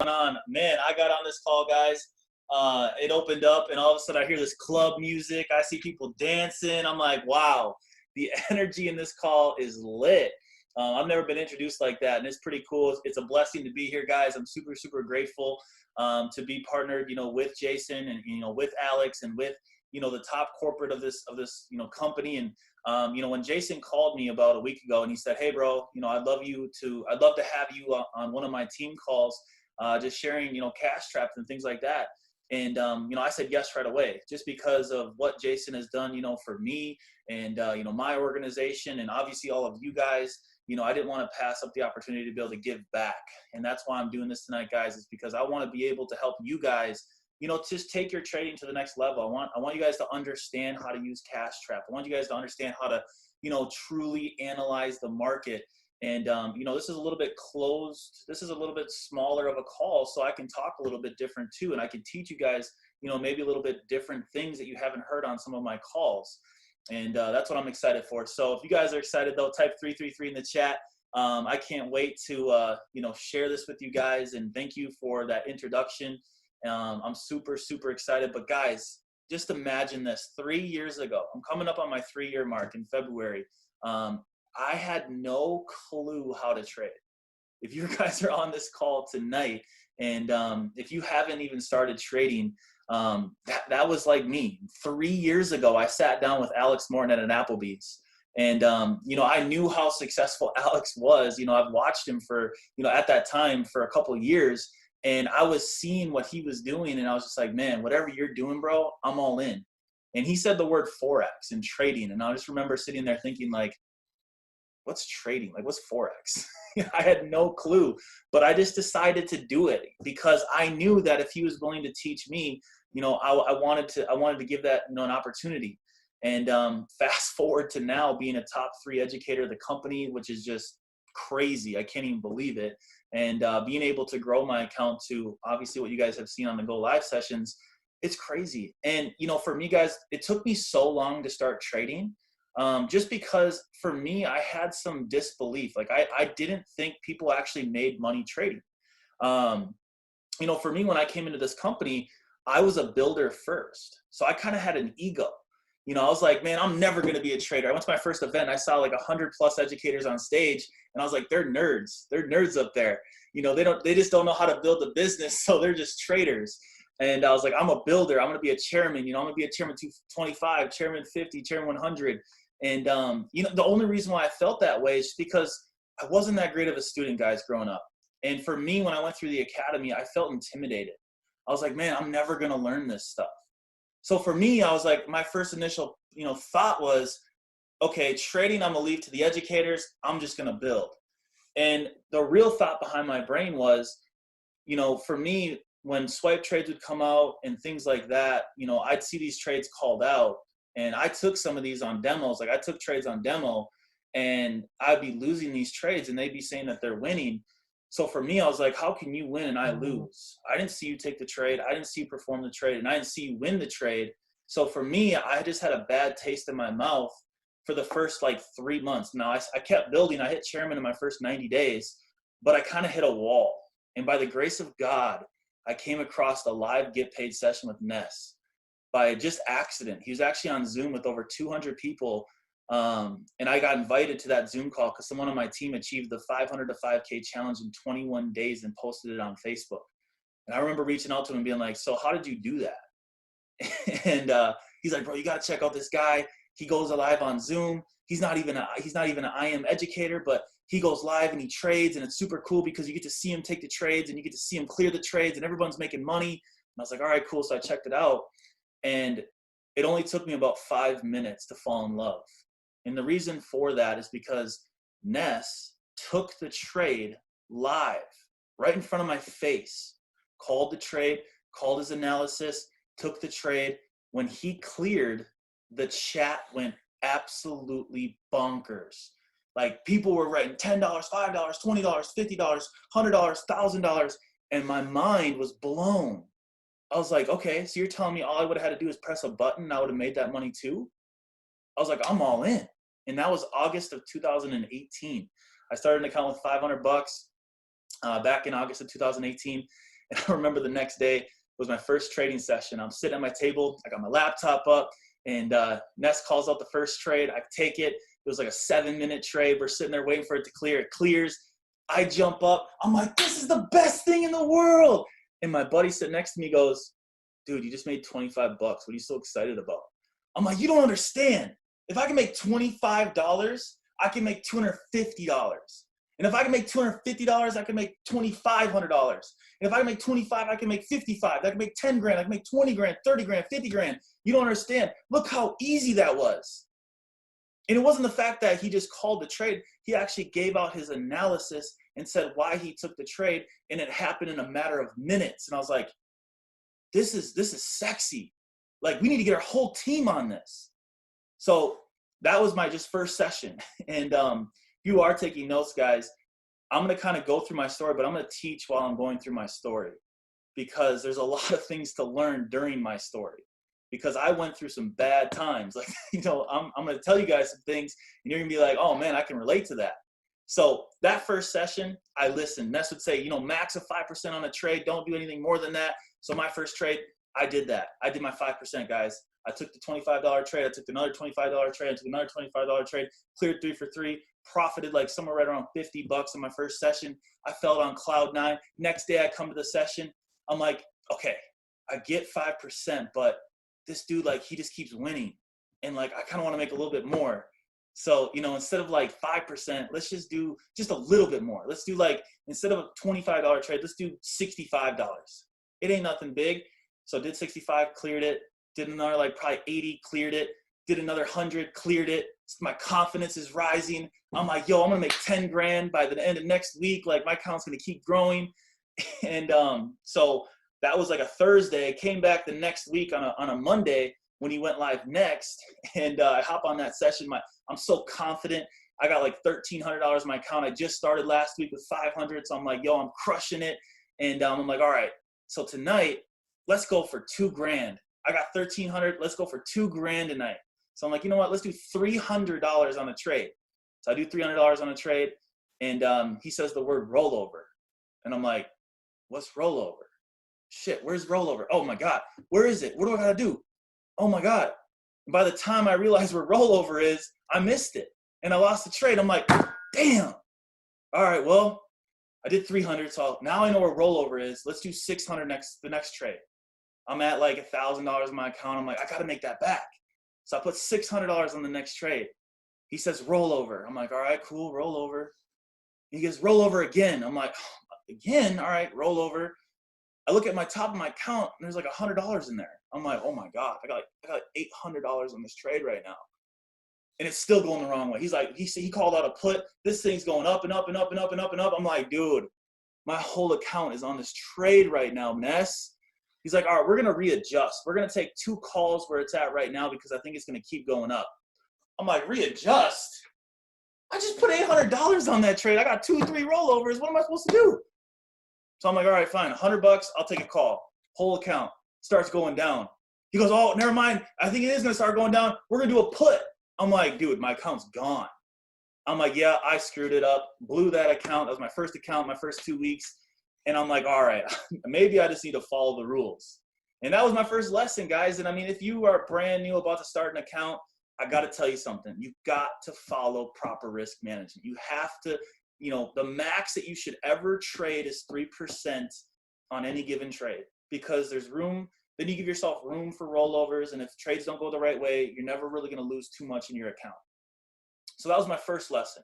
on? Man, I got on this call, guys. It opened up, and all of a sudden, I hear this club music. I see people dancing. I'm like, wow, the energy in this call is lit. I've never been introduced like that, and it's pretty cool. It's a blessing to be here, guys. I'm super, super grateful to be partnered, with Jason and with Alex and with the top corporate of this company. And when Jason called me about a week ago and he said, "Hey, bro, I'd love to have you on one of my team calls, just sharing cash traps and things like that." And I said yes right away, just because of what Jason has done, for me and my organization, and obviously all of you guys. I didn't want to pass up the opportunity to be able to give back. And that's why I'm doing this tonight, guys, is because I want to be able to help you guys, just take your trading to the next level. I want you guys to understand how to use Cash Trap. I want you guys to understand how to, truly analyze the market. And, this is a little bit closed. This is a little bit smaller of a call, so I can talk a little bit different too. And I can teach you guys, maybe a little bit different things that you haven't heard on some of my calls. And that's what I'm excited for. So if you guys are excited, though, type 333 in the chat. I can't wait to, share this with you guys. And thank you for that introduction. I'm super, super excited. But guys, just imagine this. 3 years ago, I'm coming up on my 3-year mark in February. I had no clue how to trade. If you guys are on this call tonight, and if you haven't even started trading, that was like me. 3 years ago, I sat down with Alex Morton at an Applebee's. And, I knew how successful Alex was. I've watched him for, at that time for a couple of years. And I was seeing what he was doing. And I was just like, man, whatever you're doing, bro, I'm all in. And he said the word Forex and trading. And I just remember sitting there thinking, like, what's trading? Like, what's Forex? I had no clue, but I just decided to do it because I knew that if he was willing to teach me, I wanted to give that, an opportunity. And fast forward to now being a top 3 educator of the company, which is just crazy. I can't even believe it. And being able to grow my account to obviously what you guys have seen on the Go Live sessions, it's crazy. And, for me, guys, it took me so long to start trading. Just because for me, I had some disbelief. Like I didn't think people actually made money trading. For me, when I came into this company, I was a builder first. So I kind of had an ego. I was like, man, I'm never going to be a trader. I went to my first event. I saw like 100+ educators on stage, and I was like, they're nerds. They're nerds up there. They just don't know how to build a business. So they're just traders. And I was like, I'm a builder. I'm going to be a chairman. I'm going to be a chairman 225, chairman 50, chairman 100. And, the only reason why I felt that way is because I wasn't that great of a student, guys, growing up. And for me, when I went through the academy, I felt intimidated. I was like, man, I'm never going to learn this stuff. So for me, I was like, my first initial, thought was, okay, trading, I'm going to leave to the educators. I'm just going to build. And the real thought behind my brain was, for me, when swipe trades would come out and things like that, I'd see these trades called out. And I took some of these on demos. Like I took trades on demo, and I'd be losing these trades and they'd be saying that they're winning. So for me, I was like, how can you win and I lose? I didn't see you take the trade. I didn't see you perform the trade, and I didn't see you win the trade. So for me, I just had a bad taste in my mouth for the first like 3 months. Now I kept building. I hit chairman in my first 90 days, but I kind of hit a wall. And by the grace of God, I came across a live get paid session with Ness. By just accident. He was actually on Zoom with over 200 people. And I got invited to that Zoom call because someone on my team achieved the 500 to 5K challenge in 21 days and posted it on Facebook. And I remember reaching out to him and being like, so how did you do that? And he's like, bro, you got to check out this guy. He goes live on Zoom. He's not even an IM educator, but he goes live and he trades, and it's super cool because you get to see him take the trades and you get to see him clear the trades, and everyone's making money. And I was like, all right, cool. So I checked it out. And it only took me about 5 minutes to fall in love. And the reason for that is because Ness took the trade live, right in front of my face, called the trade, called his analysis, took the trade. When he cleared, the chat went absolutely bonkers. Like people were writing $10, $5, $20, $50, $100, $1,000, and my mind was blown. I was like, okay, so you're telling me all I would have had to do is press a button and I would have made that money too? I was like, I'm all in. And that was August of 2018. I started an account with $500 back in August of 2018. And I remember the next day was my first trading session. I'm sitting at my table. I got my laptop up, and Ness calls out the first trade. I take it. It was like a 7-minute trade. We're sitting there waiting for it to clear. It clears. I jump up. I'm like, this is the best thing in the world. And my buddy sitting next to me goes, dude, you just made 25 bucks. What are you so excited about? I'm like, you don't understand. If I can make $25, I can make $250. And if I can make $250, I can make $2,500. And if I can make 25, I can make 55. I can make 10 grand. I can make 20 grand, 30 grand, 50 grand. You don't understand. Look how easy that was. And it wasn't the fact that he just called the trade. He actually gave out his analysis and said why he took the trade, and it happened in a matter of minutes. And I was like, this is sexy. Like, we need to get our whole team on this. So that was my just first session. And if you are taking notes, guys, I'm going to kind of go through my story, but I'm going to teach while I'm going through my story, because there's a lot of things to learn during my story, because I went through some bad times. Like, you know, I'm going to tell you guys some things, and you're going to be like, oh man, I can relate to that. So that first session, I listened. Ness would say, you know, max of 5% on a trade. Don't do anything more than that. So my first trade, I did that. I did my 5%, guys. I took the $25 trade. I took another $25 trade. I took another $25 trade, cleared 3 for 3, profited like somewhere right around 50 bucks in my first session. I felt on cloud 9. Next day I come to the session. I'm like, okay, I get 5%, but this dude, like, he just keeps winning. And like, I kind of want to make a little bit more. So, you know, instead of like 5%, let's just do just a little bit more. Let's do, like, instead of a $25 trade, let's do $65. It ain't nothing big. So did 65, cleared it. Did another like probably 80, cleared it. Did another 100, cleared it. My confidence is rising. I'm like, yo, I'm gonna make 10 grand by the end of next week. Like, my account's gonna keep growing. And so that was like a Thursday. I came back the next week on a Monday when he went live next, and I hop on that session. I'm so confident. I got like $1,300 in my account. I just started last week with 500, so I'm like, yo, I'm crushing it. And I'm like, all right, so tonight, let's go for 2 grand. I got 1,300. Let's go for 2 grand tonight. So I'm like, you know what? Let's do $300 on a trade. So I do $300 on a trade, and he says the word rollover, and I'm like, what's rollover? Shit, where's rollover? Oh my God, where is it? What do I gotta do? Oh my God. And by the time I realized where rollover is, I missed it, and I lost the trade. I'm like, damn. All right, well, I did 300, so now I know where rollover is. Let's do 600 the next trade. I'm at like $1,000 in my account. I'm like, I got to make that back. So I put $600 on the next trade. He says rollover. I'm like, all right, cool, rollover. He goes, rollover again. I'm like, again? All right, rollover. I look at my top of my account, and there's like $100 in there. I'm like, oh my God, I got $800 on this trade right now. And it's still going the wrong way. He's like, he called out a put. This thing's going up and up and up and up and up and up. I'm like, dude, my whole account is on this trade right now, Ness. He's like, all right, we're going to readjust. We're going to take 2 calls where it's at right now because I think it's going to keep going up. I'm like, readjust? I just put $800 on that trade. I got 2 or 3 rollovers. What am I supposed to do? So I'm like, all right, fine, $100. I'll take a call. Whole account starts going down. He goes, oh, never mind. I think it is going to start going down. We're going to do a put. I'm like, dude, my account's gone. I'm like, yeah, I screwed it up. Blew that account. That was my first account, my first 2 weeks. And I'm like, all right, maybe I just need to follow the rules. And that was my first lesson, guys. And I mean, if you are brand new about to start an account, I got to tell you something. You've got to follow proper risk management. You have to, you know, the max that you should ever trade is 3% on any given trade, because there's room. Then you give yourself room for rollovers. And if trades don't go the right way, you're never really going to lose too much in your account. So that was my first lesson.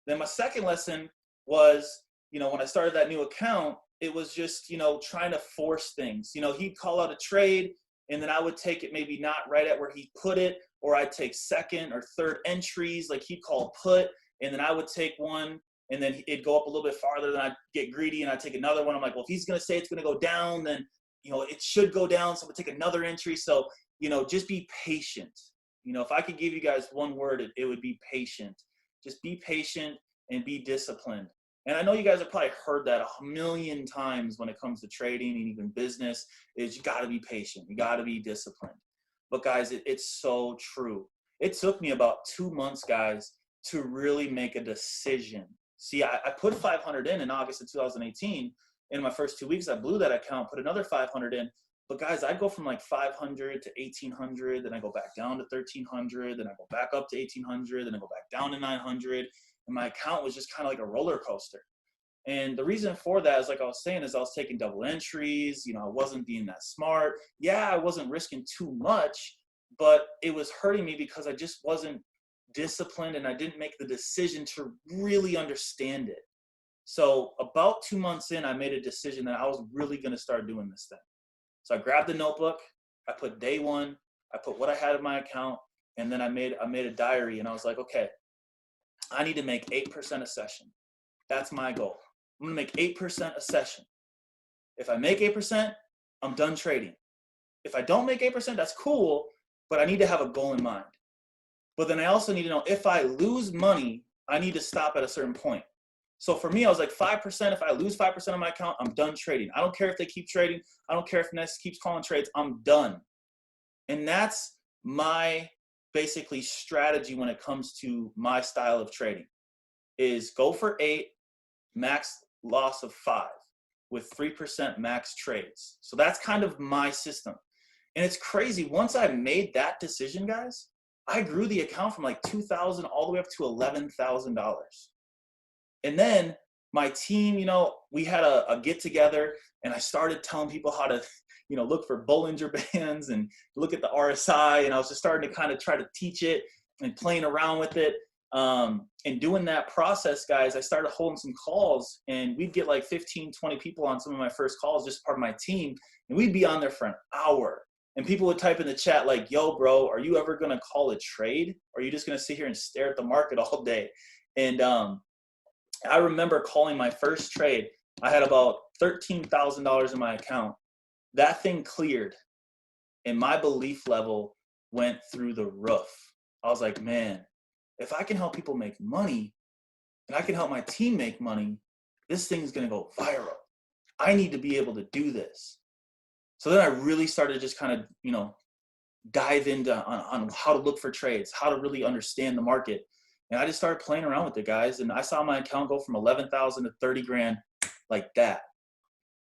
Then my second lesson was, you know, when I started that new account, it was just, you know, trying to force things. You know, he'd call out a trade, and then I would take it maybe not right at where he put it, or I'd take second or third entries, like he'd call put, and then I would take one, and then it'd go up a little bit farther, then I'd get greedy and I'd take another one. I'm like, well, if he's going to say it's going to go down, then, you know, it should go down, so I'm going to take another entry. So, you know, just be patient. You know, if I could give you guys one word, it would be patient. Just be patient and be disciplined. And I know you guys have probably heard that 1,000,000 times when it comes to trading and even business, is you got to be patient. You got to be disciplined. But guys, it's so true. It took me about 2 months, guys, to really make a decision. See, I put 500 in August of 2018, In my first 2 weeks, I blew that account, put another 500 in. But guys, I go from like 500 to 1800, then I go back down to 1300, then I go back up to 1800, then I go back down to 900. And my account was just kind of like a roller coaster. And the reason for that is, like I was saying, is I was taking double entries. You know, I wasn't being that smart. Yeah, I wasn't risking too much, but it was hurting me because I just wasn't disciplined and I didn't make the decision to really understand it. So about 2 months in, I made a decision that I was really going to start doing this thing. So I grabbed the notebook, I put day one, I put what I had in my account, and then I made a diary, and I was like, okay, I need to make 8% a session. That's my goal. I'm gonna make 8% a session. If I make 8%, I'm done trading. If I don't make 8%, that's cool, but I need to have a goal in mind. But then I also need to know, if I lose money, I need to stop at a certain point. So for me, I was like 5%. If I lose 5% of my account, I'm done trading. I don't care if they keep trading. I don't care if Ness keeps calling trades. I'm done. And that's my basically strategy when it comes to my style of trading, is go for 8, max loss of 5 with 3% max trades. So that's kind of my system. And it's crazy. Once I made that decision, guys, I grew the account from like $2,000 all the way up to $11,000. And then my team, you know, we had a get together, and I started telling people how to, you know, look for Bollinger Bands and look at the RSI. And I was just starting to kind of try to teach it and playing around with it. And doing that process, guys, I started holding some calls, and we'd get like 15, 20 people on some of my first calls, just part of my team. And we'd be on there for an hour. And people would type in the chat like, yo, bro, are you ever going to call a trade? Or are you just going to sit here and stare at the market all day? And, I remember calling my first trade. I had about $13,000 in my account. That thing cleared, and my belief level went through the roof. I was like, man, if I can help people make money and I can help my team make money, this thing is going to go viral. I need to be able to do this. So then I really started to just kind of, you know, dive into on how to look for trades, how to really understand the market. And I just started playing around with it, guys. And I saw my account go from 11,000 to 30 grand like that.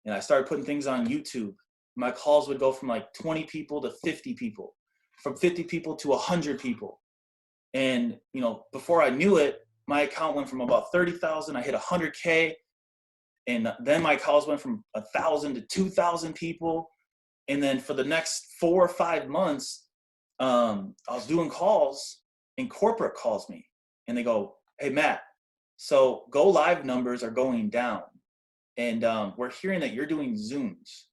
And I started putting things on YouTube. My calls would go from like 20 people to 50 people, from 50 people to 100 people. And, you know, before I knew it, my account went from about 30,000. I hit 100K. And then my calls went from 1,000 to 2,000 people. And then for the next 4 or 5 months, I was doing calls, and corporate calls me. And they go, hey, Matt, so Go Live numbers are going down. And we're hearing that you're doing Zooms.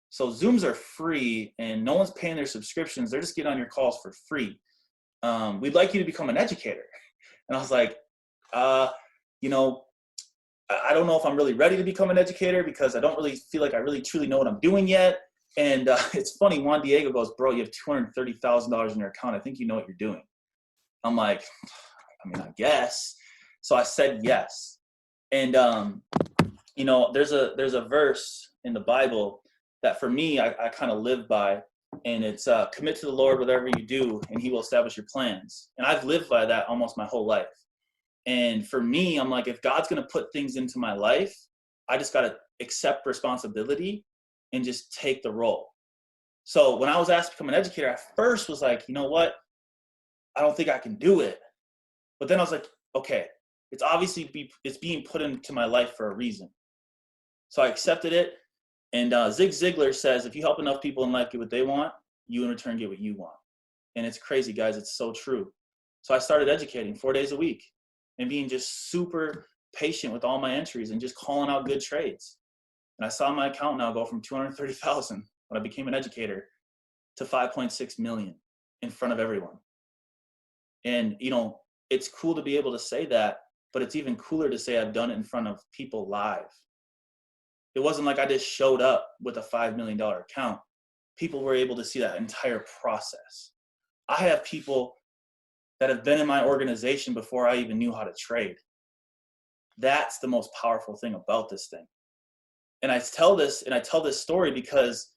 So Zooms are free, and no one's paying their subscriptions. They're just getting on your calls for free. We'd like you to become an educator. And I was like, you know, I don't know if I'm really ready to become an educator, because I don't really feel like I really truly know what I'm doing yet. And it's funny, Juan Diego goes, bro, you have $230,000 in your account. I think you know what you're doing. I'm like, I mean, I guess. So I said yes. And, you know, there's a verse in the Bible that for me, I kind of live by. And it's commit to the Lord whatever you do, and he will establish your plans. And I've lived by that almost my whole life. And for me, I'm like, if God's going to put things into my life, I just got to accept responsibility and just take the role. So when I was asked to become an educator, I first was like, you know what? I don't think I can do it. But then I was like, okay, it's obviously it's being put into my life for a reason. So I accepted it. And Zig Ziglar says, if you help enough people in life get what they want, you in return get what you want. And it's crazy, guys. It's so true. So I started educating 4 days a week and being just super patient with all my entries and just calling out good trades. And I saw my account now go from 230,000 when I became an educator to 5.6 million in front of everyone. And, you know, it's cool to be able to say that, but it's even cooler to say I've done it in front of people live. It wasn't like I just showed up with a $5 million account. People were able to see that entire process. I have people that have been in my organization before I even knew how to trade. That's the most powerful thing about this thing. And I tell this story because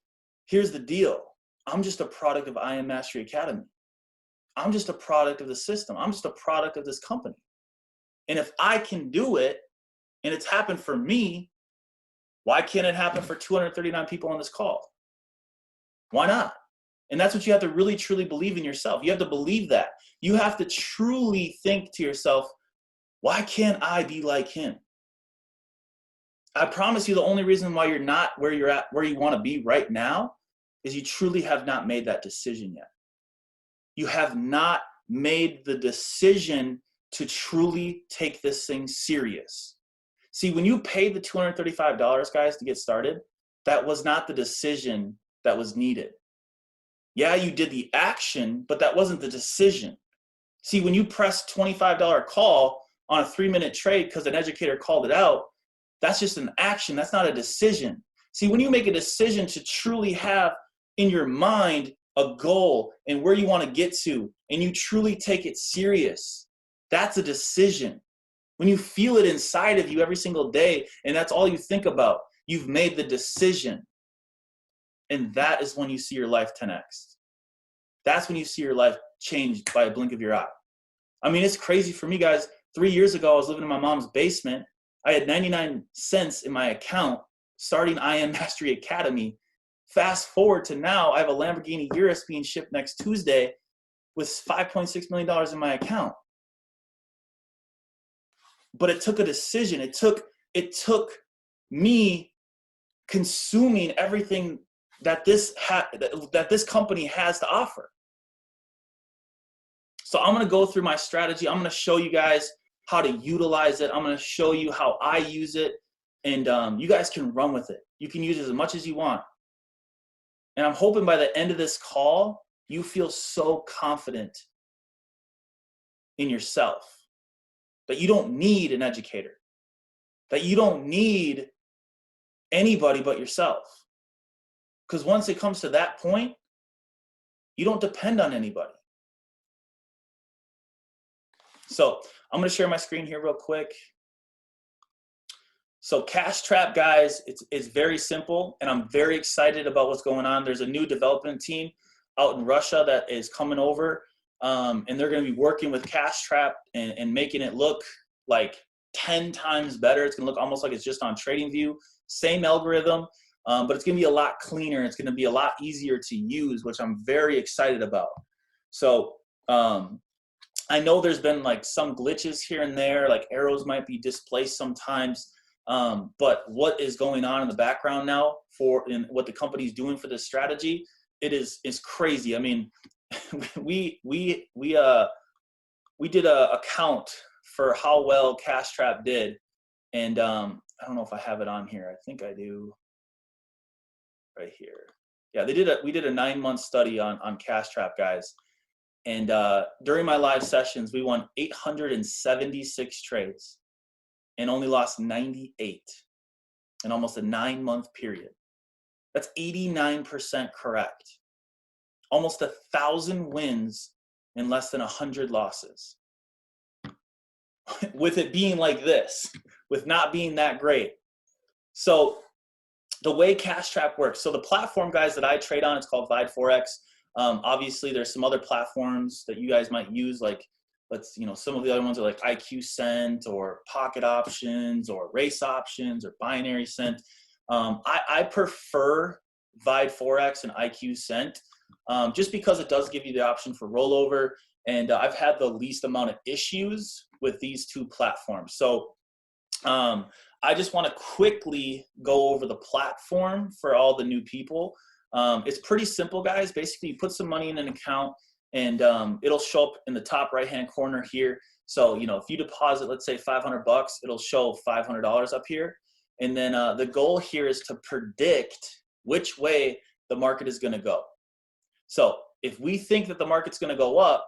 here's the deal. I'm just a product of I Am Mastery Academy. I'm just a product of the system. I'm just a product of this company. And if I can do it, and it's happened for me, Why can't it happen for 239 people on this call? Why not? And that's what you have to really, truly believe in yourself. You have to believe that. You have to truly think to yourself, why can't I be like him? I promise you the only reason why you're not where you're at, where you want to be right now, is you truly have not made that decision yet. You have not made the decision to truly take this thing serious. See, when you paid the $235, guys, to get started, that was not the decision that was needed. Yeah, you did the action, but that wasn't the decision. See, when you press $25 call on a 3-minute trade because an educator called it out, that's just an action. That's not a decision. See, when you make a decision to truly have in your mind a goal and where you want to get to, and you truly take it serious, that's a decision. When you feel it inside of you every single day, and that's all you think about, you've made the decision. And that is when you see your life 10x. That's when you see your life changed by a blink of your eye. I mean, it's crazy for me, guys. 3 years ago, I was living in my mom's basement. I had 99 cents in my account starting IM Mastery Academy. Fast forward to now, I have a Lamborghini Urus being shipped next Tuesday with $5.6 million in my account. But it took a decision. It took me consuming everything that this company has to offer. So I'm going to go through my strategy. I'm going to show you guys how to utilize it. I'm going to show you how I use it, and you guys can run with it. You can use it as much as you want. And I'm hoping by the end of this call, you feel so confident in yourself that you don't need an educator, that you don't need anybody but yourself. Because once it comes to that point, you don't depend on anybody. So I'm going to share my screen here real quick. So Cash Trap, guys, it's very simple, and I'm very excited about what's going on. There's a new development team out in Russia that is coming over, and they're going to be working with Cash Trap and making it look like 10 times better. It's going to look almost like it's just on TradingView. Same algorithm, but it's going to be a lot cleaner. It's going to be a lot easier to use, which I'm very excited about. So I know there's been like some glitches here and there, like arrows might be displaced sometimes. But what is going on in the background now and what the company's doing for this strategy, is crazy. I mean, we did a count for how well Cash Trap did, and I don't know if I have it on here. I think I do. Right here. Yeah, we did a 9-month study on Cash Trap, guys, and during my live sessions, we won 876 trades and only lost 98 in almost a 9-month period. That's 89% correct. Almost 1,000 wins and less than 100 losses. With it being like this, with not being that great. So the way Cash Trap works, so the platform, guys, that I trade on, it's called VideForex. Obviously, there's some other platforms that you guys might use, like some of the other ones are like IQ Cent or Pocket Options or Race Options or Binary Cent. I prefer VideForex and IQ Cent just because it does give you the option for rollover, and I've had the least amount of issues with these two platforms. So I just want to quickly go over the platform for all the new people. It's pretty simple, guys. Basically, you put some money in an account, and it'll show up in the top right-hand corner here. So, if you deposit, let's say $500, it'll show $500 up here. And then the goal here is to predict which way the market is going to go. So if we think that the market's going to go up,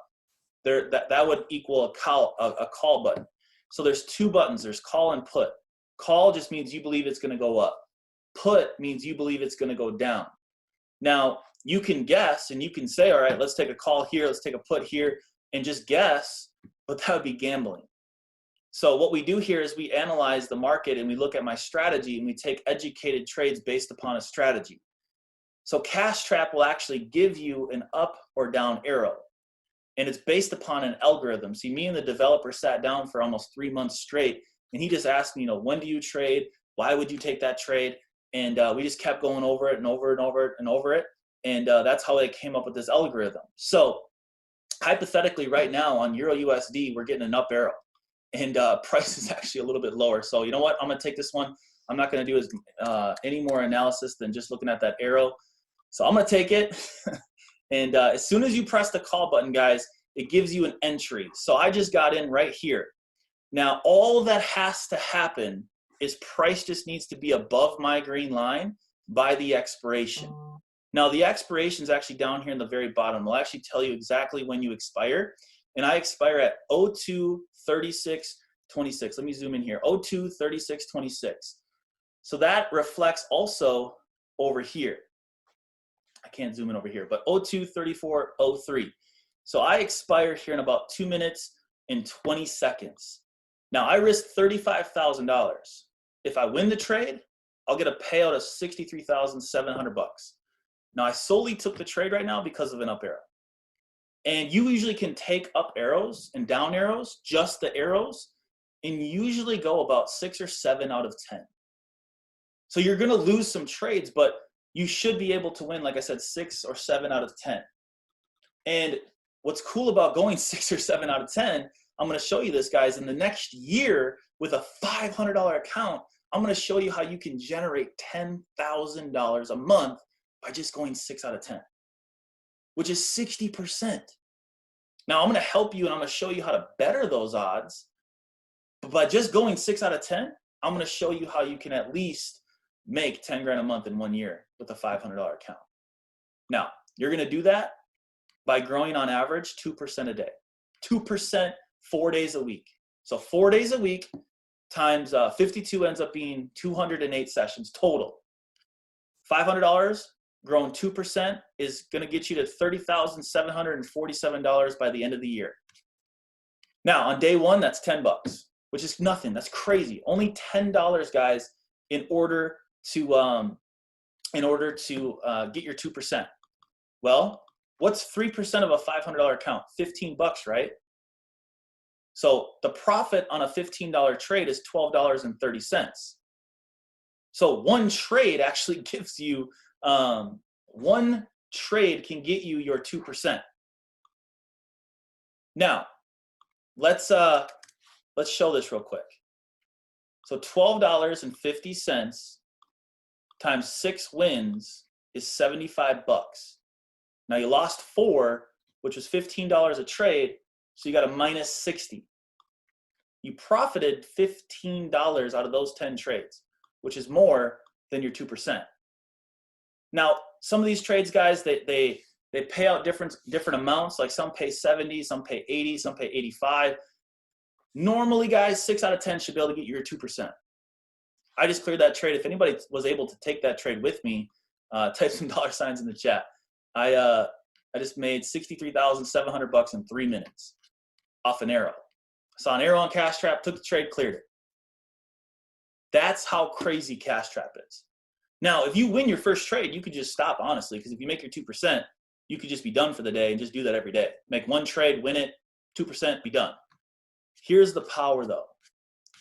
that would equal a call button. So there's two buttons. There's call and put. Call just means you believe it's going to go up. Put means you believe it's going to go down. Now, you can guess and you can say, all right, let's take a call here, let's take a put here, and just guess, but that would be gambling. So what we do here is we analyze the market and we look at my strategy and we take educated trades based upon a strategy. So Cash Trap will actually give you an up or down arrow, and it's based upon an algorithm. See, me and the developer sat down for almost 3 months straight, and he just asked me, when do you trade? Why would you take that trade? And we just kept going over it and over and over it and over it. And that's how they came up with this algorithm. So hypothetically right now on Euro USD, we're getting an up arrow, and price is actually a little bit lower. So you know what? I'm going to take this one. I'm not going to do any more analysis than just looking at that arrow. So I'm going to take it. And as soon as you press the call button, guys, it gives you an entry. So I just got in right here. Now, all that has to happen is price just needs to be above my green line by the expiration. Now, the expiration is actually down here in the very bottom. I'll actually tell you exactly when you expire. And I expire at 02/36/26. Let me zoom in here. 02/36/26. So that reflects also over here. I can't zoom in over here, but 02/34/03. So I expire here in about 2 minutes and 20 seconds. Now I risk $35,000. If I win the trade, I'll get a payout of $63,700. Now I solely took the trade right now because of an up arrow. And you usually can take up arrows and down arrows, just the arrows, and usually go about 6 or 7 out of 10. So you're gonna lose some trades, but you should be able to win, like I said, 6 or 7 out of 10. And what's cool about going 6 or 7 out of 10, I'm gonna show you this, guys. In the next year, with a $500 account, I'm gonna show you how you can generate $10,000 a month by just going 6 out of 10, which is 60%. Now I'm gonna help you and I'm gonna show you how to better those odds. But by just going 6 out of 10, I'm gonna show you how you can at least make 10 grand a month in 1 year with a $500 account. Now, you're gonna do that by growing on average 2% a day. 2%, 4 days a week. So 4 days a week times 52 ends up being 208 sessions total. $500 growing 2% is gonna get you to $30,747 by the end of the year. Now, on day one, that's 10 bucks, which is nothing. That's crazy. Only $10, guys, in order to get your 2%. Well, what's 3% of a $500 account? 15 bucks, right? So the profit on a $15 trade is $12.30. So one trade actually gives you, one trade can get you your 2%. Now, let's show this real quick. So $12.50 times 6 wins is 75 bucks. Now you lost 4, which was $15 a trade, so you got a minus 60. You profited $15 out of those 10 trades, which is more than your 2%. Now, some of these trades, guys, they pay out different amounts. Like some pay 70, some pay 80, some pay 85. Normally, guys, 6 out of 10 should be able to get you your 2%. I just cleared that trade. If anybody was able to take that trade with me, type some $signs in the chat. I just made $63,700 in 3 minutes off an arrow. Saw an arrow on Cash Trap, took the trade, cleared it. That's how crazy Cash Trap is. Now, if you win your first trade, you could just stop, honestly, because if you make your 2%, you could just be done for the day and just do that every day. Make one trade, win it, 2%, be done. Here's the power, though.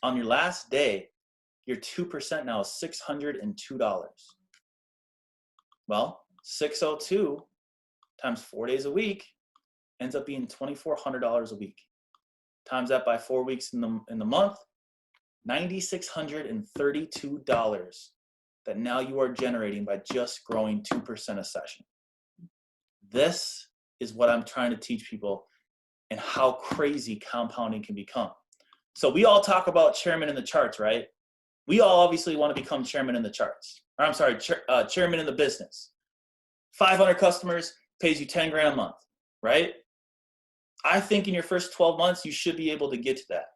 On your last day, your 2% now is $602. Well, 602 times 4 days a week ends up being $2,400 a week. Times that by 4 weeks in the month, $9,632 that now you are generating by just growing 2% a session. This is what I'm trying to teach people and how crazy compounding can become. So we all talk about chairman in the charts, right? We all obviously want to become chairman in the charts. Or I'm sorry, chairman in the business. 500 customers pays you 10 grand a month, right? I think in your first 12 months, you should be able to get to that.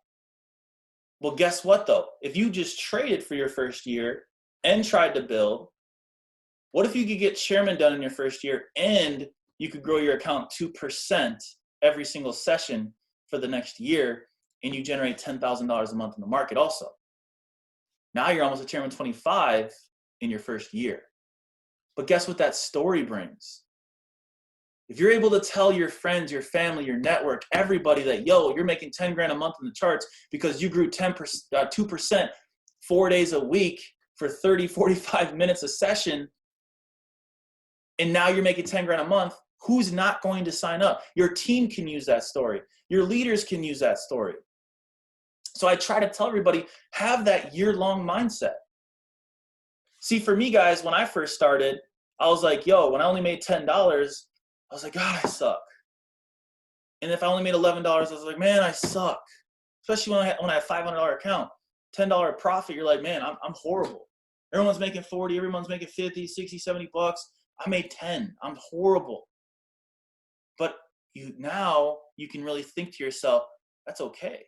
Well, guess what though? If you just traded for your first year and tried to build, what if you could get chairman done in your first year and you could grow your account 2% every single session for the next year and you generate $10,000 a month in the market also? Now you're almost a chairman 25 in your first year. But guess what that story brings? If you're able to tell your friends, your family, your network, everybody that, yo, you're making 10 grand a month in the charts because you grew 2% 4 days a week for 30, 45 minutes a session, and now you're making 10 grand a month, who's not going to sign up? Your team can use that story. Your leaders can use that story. So I try to tell everybody, have that year-long mindset. See, for me, guys, when I first started, I was like, yo, when I only made $10, I was like, God, I suck. And if I only made $11, I was like, man, I suck. Especially when I had a $500 account, $10 profit, you're like, man, I'm horrible. Everyone's making 40, everyone's making 50, 60, 70 bucks. I made 10. I'm horrible. But now you can really think to yourself, that's okay.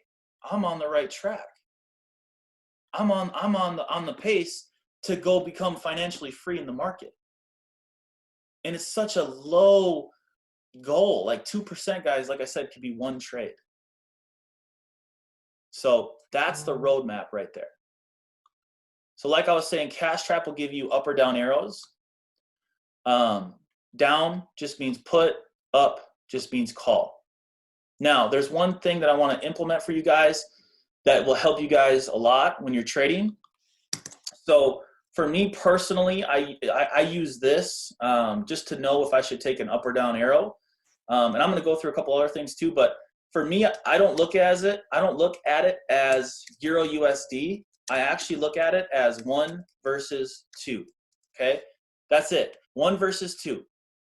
I'm on the right track. I'm on the pace to go become financially free in the market. And it's such a low goal. Like 2%, guys, like I said, could be one trade. So that's the roadmap right there. So like I was saying, Cash Trap will give you up or down arrows. Down just means put, up just means call. Now, there's one thing that I want to implement for you guys that will help you guys a lot when you're trading. So for me personally, I use this just to know if I should take an up or down arrow. And I'm going to go through a couple other things too, but for me, I don't look at it as Euro USD. I actually look at it as 1 versus 2. Okay, that's it. 1 versus 2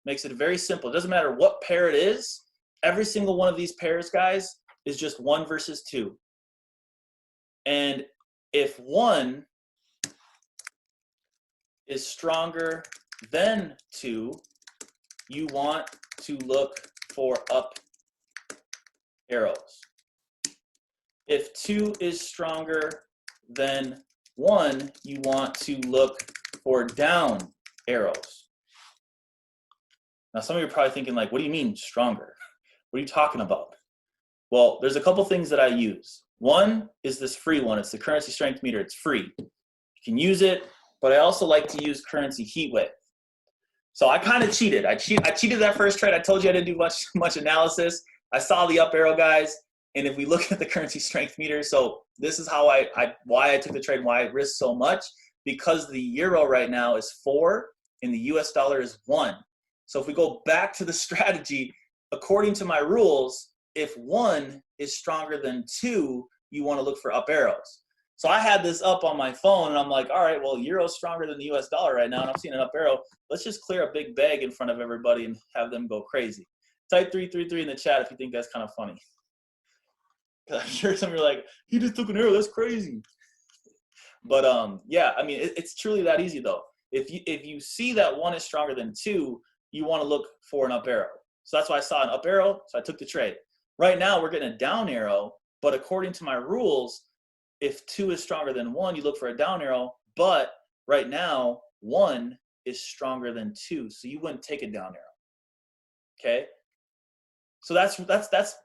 makes it very simple. It doesn't matter what pair it is. Every single one of these pairs, guys, is just 1 versus 2. And if 1 is stronger than 2, you want to look for up arrows. If 2 is stronger than 1, you want to look for down arrows. Now, some of you are probably thinking, like, what do you mean stronger? What are you talking about? Well, there's a couple things that I use. One is this free one. It's the currency strength meter. It's free. You can use it, but I also like to use currency heat wave. So I kind of cheated. I cheated that first trade. I told you I didn't do much analysis. I saw the up arrow, guys, and if we look at the currency strength meter, so this is how why I took the trade and why I risked so much, because the euro right now is 4 and the US dollar is 1. So if we go back to the strategy, according to my rules, if 1 is stronger than 2, you want to look for up arrows. So I had this up on my phone, and I'm like, all right, well, euro's stronger than the US dollar right now, and I'm seeing an up arrow. Let's just clear a big bag in front of everybody and have them go crazy. Type 333 in the chat if you think that's kind of funny. I'm sure some of you are like, he just took an arrow, that's crazy. But yeah, I mean, it's truly that easy though. If you see that 1 is stronger than 2, you want to look for an up arrow. So that's why I saw an up arrow, so I took the trade. Right now, we're getting a down arrow, but according to my rules, if 2 is stronger than 1, you look for a down arrow, but right now, 1 is stronger than 2, so you wouldn't take a down arrow, okay? So that's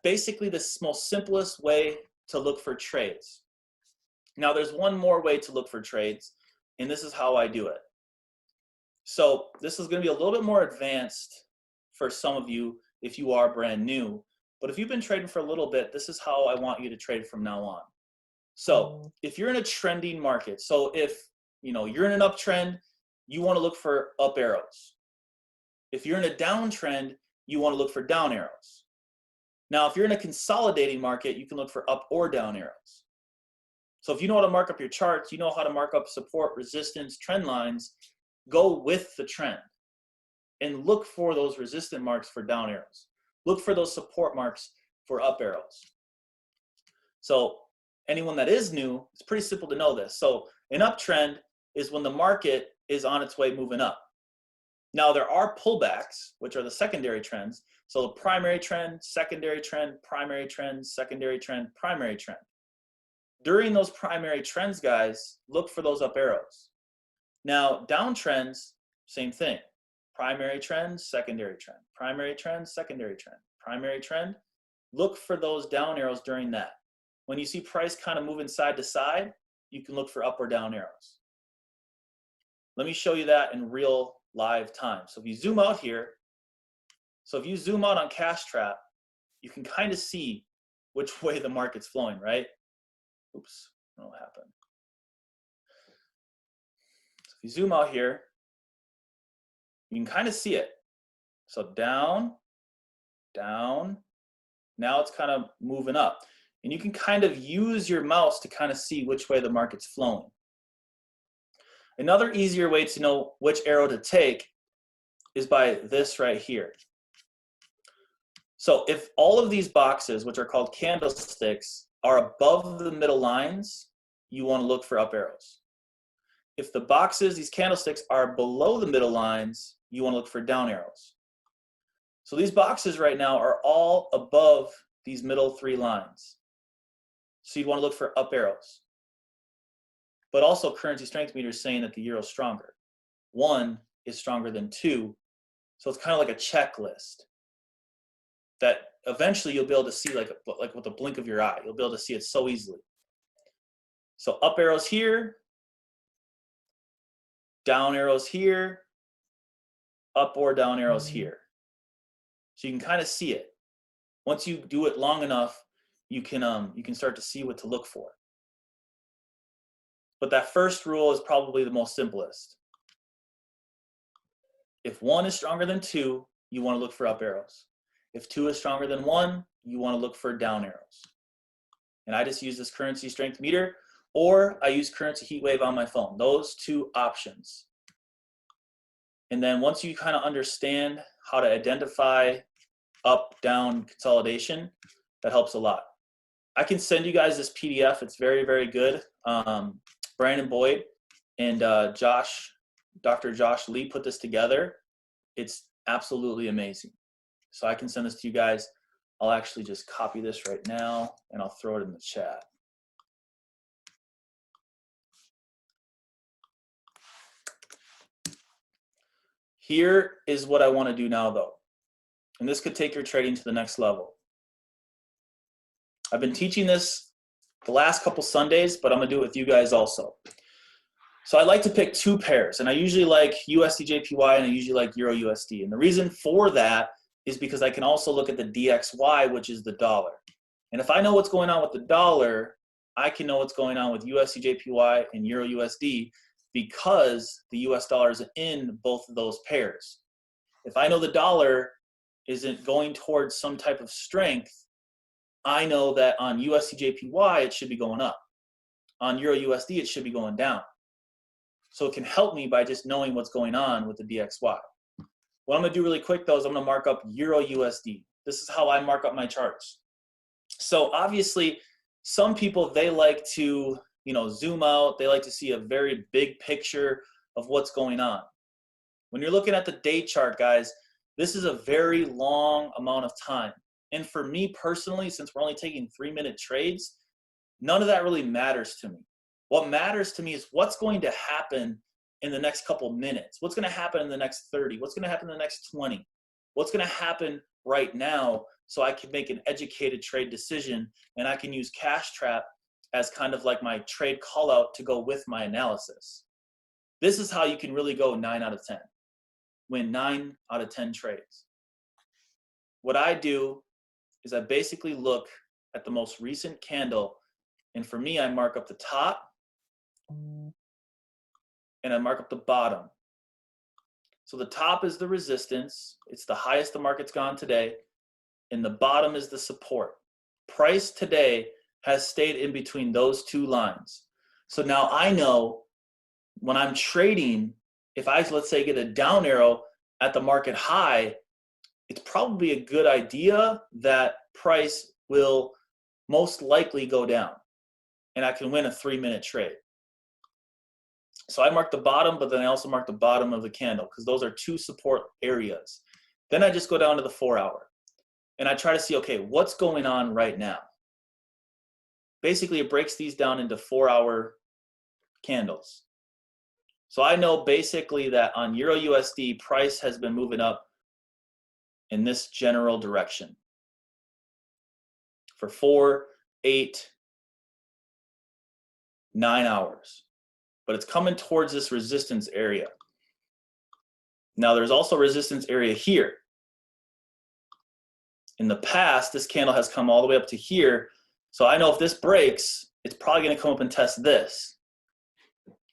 basically the most simplest way to look for trades. Now, there's one more way to look for trades, and this is how I do it. So this is going to be a little bit more advanced for some of you if you are brand new, but if you've been trading for a little bit, this is how I want you to trade from now on. So if you're in a trending market, so if you're in an uptrend, you want to look for up arrows. If you're in a downtrend, you want to look for down arrows. Now, if you're in a consolidating market, you can look for up or down arrows. So if you know how to mark up your charts, you know how to mark up support, resistance, trend lines, go with the trend and look for those resistant marks for down arrows. Look for those support marks for up arrows. So anyone that is new, it's pretty simple to know this. So an uptrend is when the market is on its way moving up. Now there are pullbacks, which are the secondary trends. So the primary trend, secondary trend, primary trend, secondary trend, primary trend. During those primary trends, guys, look for those up arrows. Now downtrends, same thing. Primary trend, secondary trend, primary trend, secondary trend, primary trend. Look for those down arrows during that. When you see price kind of moving side to side, you can look for up or down arrows. Let me show you that in real live time. So if you zoom out here, so if you zoom out on Cash Trap, you can kind of see which way the market's flowing, right? Oops, what happened? you zoom out here, you can kind of see it. So down, down. Now it's kind of moving up. And you can kind of use your mouse to kind of see which way the market's flowing. Another easier way to know which arrow to take is by this right here. So if all of these boxes, which are called candlesticks, are above the middle lines, you want to look for up arrows. If the boxes, these candlesticks, are below the middle lines, you want to look for down arrows. So these boxes right now are all above these middle three lines. So you'd want to look for up arrows. But also currency strength meter is saying that the euro is stronger. 1 is stronger than 2. So it's kind of like a checklist that eventually you'll be able to see like with the blink of your eye. You'll be able to see it so easily. So up arrows here, down arrows here, up or down arrows here. So you can kind of see it. Once you do it long enough, you can start to see what to look for. But that first rule is probably the most simplest. If 1 is stronger than 2, you want to look for up arrows. If 2 is stronger than 1, you want to look for down arrows. And I just use this currency strength meter, or I use currency heat wave on my phone. Those two options. And then once you kind of understand how to identify up, down consolidation, that helps a lot. I can send you guys this PDF. It's very, very good. Brandon Boyd and Dr. Josh Lee put this together. It's absolutely amazing. So I can send this to you guys. I'll actually just copy this right now and I'll throw it in the chat. Here is what I want to do now though. And this could take your trading to the next level. I've been teaching this the last couple Sundays, but I'm gonna do it with you guys also. So I like to pick 2 pairs, and I usually like USD/JPY and I usually like Euro USD. And the reason for that is because I can also look at the DXY, which is the dollar. And if I know what's going on with the dollar, I can know what's going on with USD/JPY and Euro USD because the US dollar is in both of those pairs. If I know the dollar isn't going towards some type of strength, I know that on USD/JPY, it should be going up. On Euro USD, it should be going down. So it can help me by just knowing what's going on with the DXY. What I'm gonna do really quick though is I'm gonna mark up Euro USD. This is how I mark up my charts. So obviously, some people, they like to, zoom out. They like to see a very big picture of what's going on. When you're looking at the day chart, guys, this is a very long amount of time. And for me personally, since we're only taking 3-minute trades, none of that really matters to me. What matters to me is what's going to happen in the next couple minutes. What's going to happen in the next 30? What's going to happen in the next 20? What's going to happen right now so I can make an educated trade decision and I can use Cash Trap as kind of like my trade call out to go with my analysis. This is how you can really go 9 out of 10. Win 9 out of 10 trades. What I do is I basically look at the most recent candle, and for me, I mark up the top and I mark up the bottom. So the top is the resistance. It's the highest the market's gone today, and the bottom is the support. Price today has stayed in between those 2 lines. So now I know when I'm trading, if I, let's say, get a down arrow at the market high, it's probably a good idea that price will most likely go down and I can win a 3-minute trade. So I mark the bottom, but then I also mark the bottom of the candle because those are 2 support areas. Then I just go down to the 4-hour and I try to see, okay, what's going on right now? Basically, it breaks these down into 4-hour candles. So I know basically that on Euro USD, price has been moving up in this general direction for 4, 8, 9 hours. But it's coming towards this resistance area. Now there's also resistance area here. In the past, this candle has come all the way up to here. So I know if this breaks, it's probably gonna come up and test this.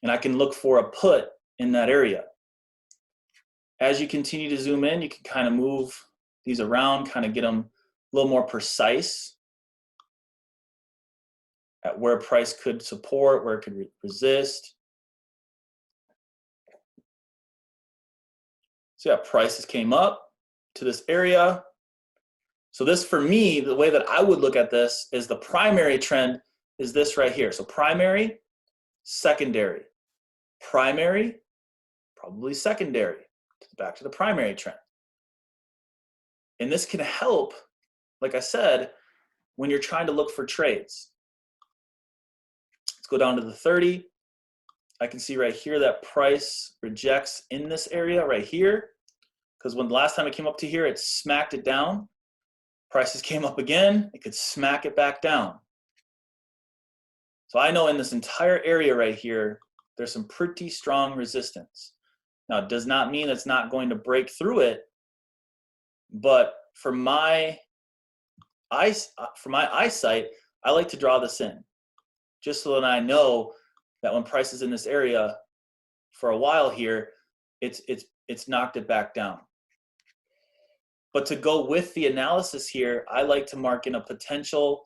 And I can look for a put in that area. As you continue to zoom in, you can kind of move these around, kind of get them a little more precise at where price could support, where it could resist. So yeah, prices came up to this area. So this, for me, the way that I would look at this is the primary trend is this right here. So primary, secondary, primary, probably secondary, back to the primary trend. And this can help, like I said, when you're trying to look for trades. Let's go down to the 30. I can see right here that price rejects in this area right here, because when the last time it came up to here, it smacked it down. Prices came up again, it could smack it back down. So I know in this entire area right here, there's some pretty strong resistance. Now, it does not mean it's not going to break through it, but for my eyesight, I like to draw this in, just so that I know that when price is in this area for a while here, it's knocked it back down. But to go with the analysis here, I like to mark in a potential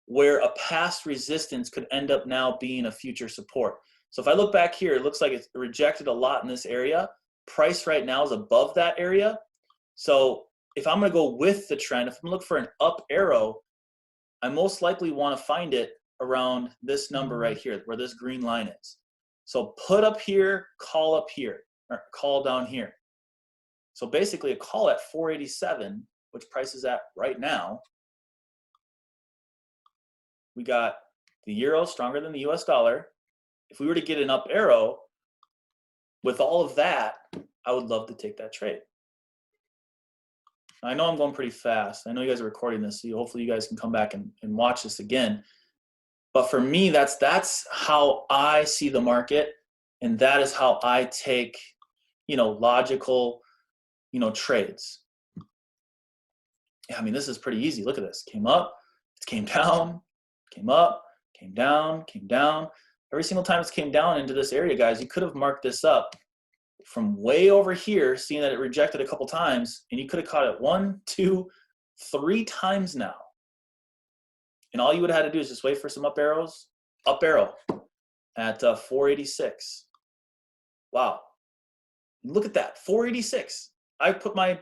where a past resistance could end up now being a future support. So if I look back here, it looks like it's rejected a lot in this area. Price right now is above that area. So if I'm gonna go with the trend, if I'm looking for an up arrow, I most likely wanna find it around this number right here, where this green line is. So put up here, call up here, or call down here. So basically a call at 487, which price is at right now. We got the euro stronger than the US dollar. If we were to get an up arrow with all of that, I would love to take that trade. I know I'm going pretty fast. I know you guys are recording this, so hopefully you guys can come back and watch this again. But for me, that's how I see the market, and that is how I take, logical, trades. Yeah, I mean, this is pretty easy. Look at this. Came up, it came down, came up, came down, came down. Every single time it's came down into this area, guys, you could have marked this up from way over here, seeing that it rejected a couple times, and you could have caught it 1, 2, 3 times now. And all you would have had to do is just wait for some up arrows. Up arrow at 486. Wow. Look at that, 486. I put my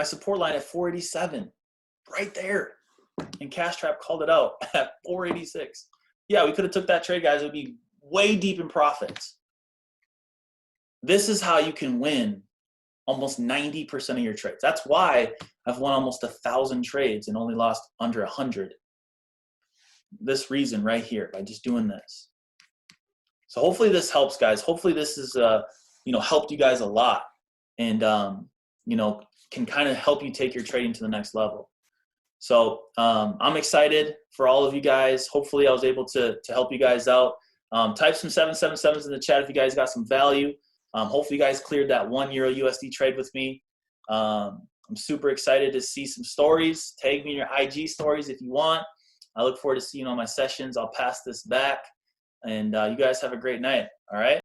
support line at 487, right there. And Cash Trap called it out at 486. Yeah, we could have took that trade, guys. It would be way deep in profits. This is how you can win almost 90% of your trades. That's why I've won almost 1,000 trades and only lost under 100. This reason right here, by just doing this. So hopefully this helps, guys. Hopefully this is helped you guys a lot, and can kind of help you take your trading to the next level. So I'm excited for all of you guys. Hopefully I was able to help you guys out. Type some 777s in the chat if you guys got some value. Hopefully you guys cleared that €1 USD trade with me. I'm super excited to see some stories. Tag me in your IG stories if you want. I look forward to seeing you on my sessions. I'll pass this back, and you guys have a great night. All right.